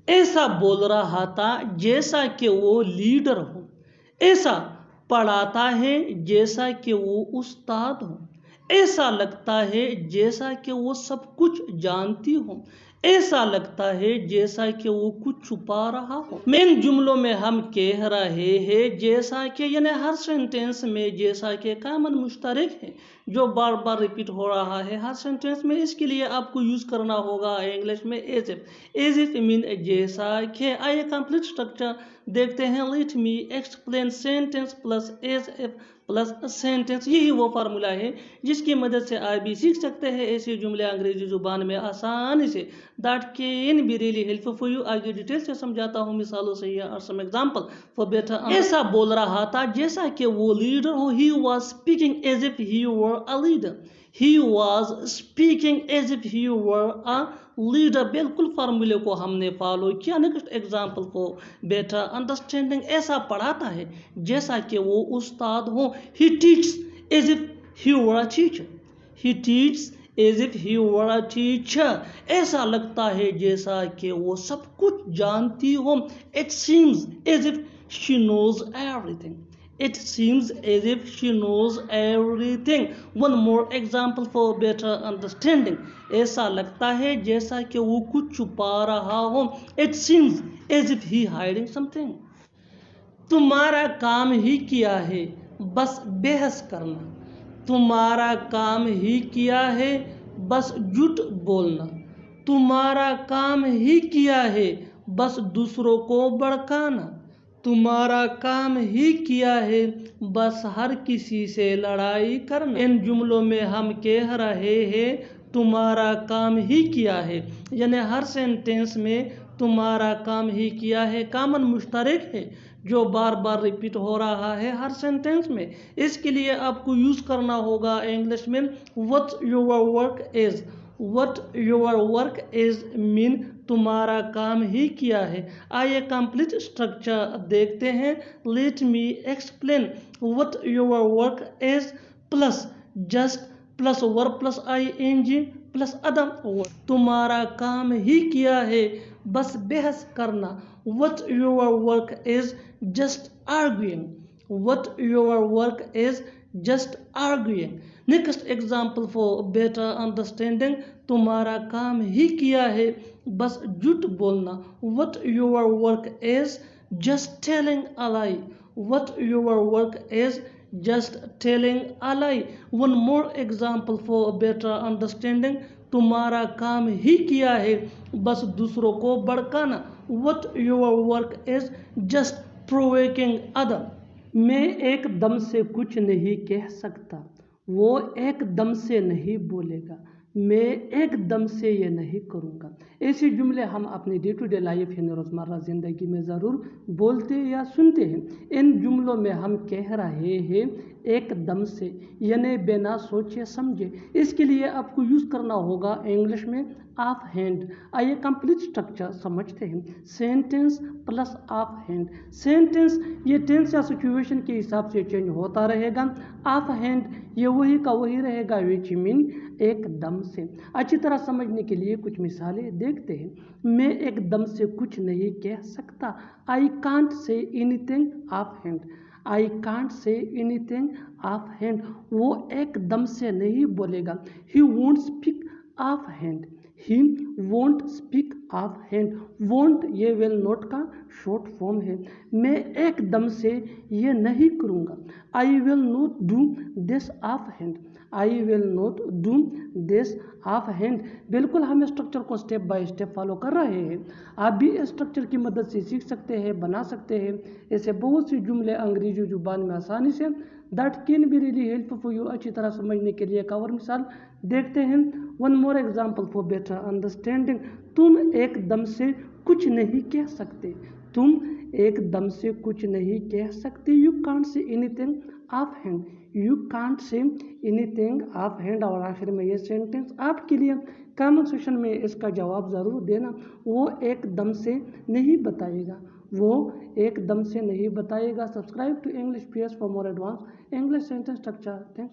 ऐसा बोल रहा था जैसा कि वो लीडर हो। ऐसा पढ़ाता है जैसा कि वो उस्ताद हो। ऐसा लगता है जैसा कि वो सब कुछ जानती हो। ऐसा लगता है जैसा कि वो कुछ छुपा रहा हो। इन जुमलों में हम कह रहे हैं जैसा कि, यानी हर सेंटेंस में जैसा कि कॉमन मुश्तरक है जो बार बार रिपीट हो रहा है हर सेंटेंस में। इसके लिए आपको यूज करना होगा इंग्लिश में as if. As if mean जैसा कि। आइए कंप्लीट स्ट्रक्चर देखते हैं। Let me explain sentence plus as if plus sentence. यही वो फार्मूला है जिसकी मदद से आप भी सीख सकते हैं ऐसे जुमले अंग्रेजी जुबान में आसानी से। That can be really helpful for you. आगे डिटेल से समझाता हूँ मिसालों से या और सम एग्जांपल फॉर बेटर। ऐसा बोल रहा था जैसा कि वो लीडर हो। He was speaking as if he were a leader. He was speaking as if he were a leader. बिल्कुल फार्मूले को हमने फॉलो किया। Next example for better understanding. ऐसा पढ़ाता है जैसा कि वो उस्ताद हो। He teaches as if he were a teacher. He teaches as if he were a teacher. ऐसा लगता है जैसा कि वो सब कुछ जानती हो। It seems as if she knows everything. It seems as if she knows everything. One more example for better understanding. ऐसा लगता है जैसा कि वो कुछ छुपा रहा हो। It seems as if he hiding something. तुम्हारा काम ही किया है बस बहस करना। तुम्हारा काम ही किया है बस झूठ बोलना। तुम्हारा काम ही किया है बस दूसरों को भड़काना। तुम्हारा काम ही किया है बस हर किसी से लड़ाई करना। इन जुमलों में हम कह रहे हैं तुम्हारा काम ही किया है, यानी हर सेंटेंस में तुम्हारा काम ही किया है कॉमन मुश्तरक है जो बार बार रिपीट हो रहा है हर सेंटेंस में। इसके लिए आपको यूज करना होगा इंग्लिश में what your work is. What your work is mean तुम्हारा काम ही किया है। आइए कंप्लीट स्ट्रक्चर देखते हैं। Let me explain what your work is plus just plus verb plus ing plus other work. तुम्हारा काम ही किया है बस बहस करना। What your work is just arguing. What your work is just arguing. Next example for better understanding. तुम्हारा काम ही किया है बस झूठ बोलना। What your work is just telling a lie. What your work is just telling a lie. One more example for better understanding. तुम्हारा काम ही किया है बस दूसरों को भड़काना। What your work is just provoking other. मैं एकदम से कुछ नहीं कह सकता। वो एकदम से नहीं बोलेगा। मैं एकदम से ये नहीं करूँगा। ऐसे जुमले हम अपनी डे टू डे लाइफ यानी रोज़मर्रा ज़िंदगी में ज़रूर बोलते या सुनते हैं। इन जुमलों में हम कह रहे हैं एकदम से, यानी बिना सोचे समझे। इसके लिए आपको यूज़ करना होगा इंग्लिश में ऑफ हैंड। आइए कंप्लीट स्ट्रक्चर समझते हैं। Sentence plus of hand. Sentence ये टेंस या सिचुएशन के हिसाब से चेंज होता रहेगा। ऑफ हैंड ये वही का वही रहेगा विच मीन एकदम से। अच्छी तरह समझने के लिए कुछ मिसालें देखते हैं। मैं एकदम से कुछ नहीं कह सकता। I can't say anything of hand. I can't say anything of hand. वो एकदम से नहीं बोलेगा। He won't speak of hand. He won't speak of hand. Won't ये विल नॉट का शॉर्ट फॉर्म है। मैं एकदम से ये नहीं करूँगा। I will not do this of hand. I will not do this of hand. बिल्कुल हम स्ट्रक्चर को स्टेप बाय स्टेप फॉलो कर रहे हैं। आप भी इस स्ट्रक्चर की मदद से सीख सकते हैं, बना सकते हैं ऐसे बहुत सी जुमले अंग्रेजी जुबान में आसानी से। That can be really helpful for you. अच्छी तरह समझने के लिए एक और मिसाल देखते हैं। One more example for better understanding. तुम एकदम से कुछ नहीं कह सकते। तुम एकदम से कुछ नहीं कह सकते। You can't say anything of hand. You can't say anything of hand. और आखिर में ये सेंटेंस आपके लिए कमेंट सेक्शन में इसका जवाब ज़रूर देना। वो एकदम से नहीं बताएगा। वो एकदम से नहीं बताएगा। Subscribe to English PS for more advance English sentence structure. Thanks.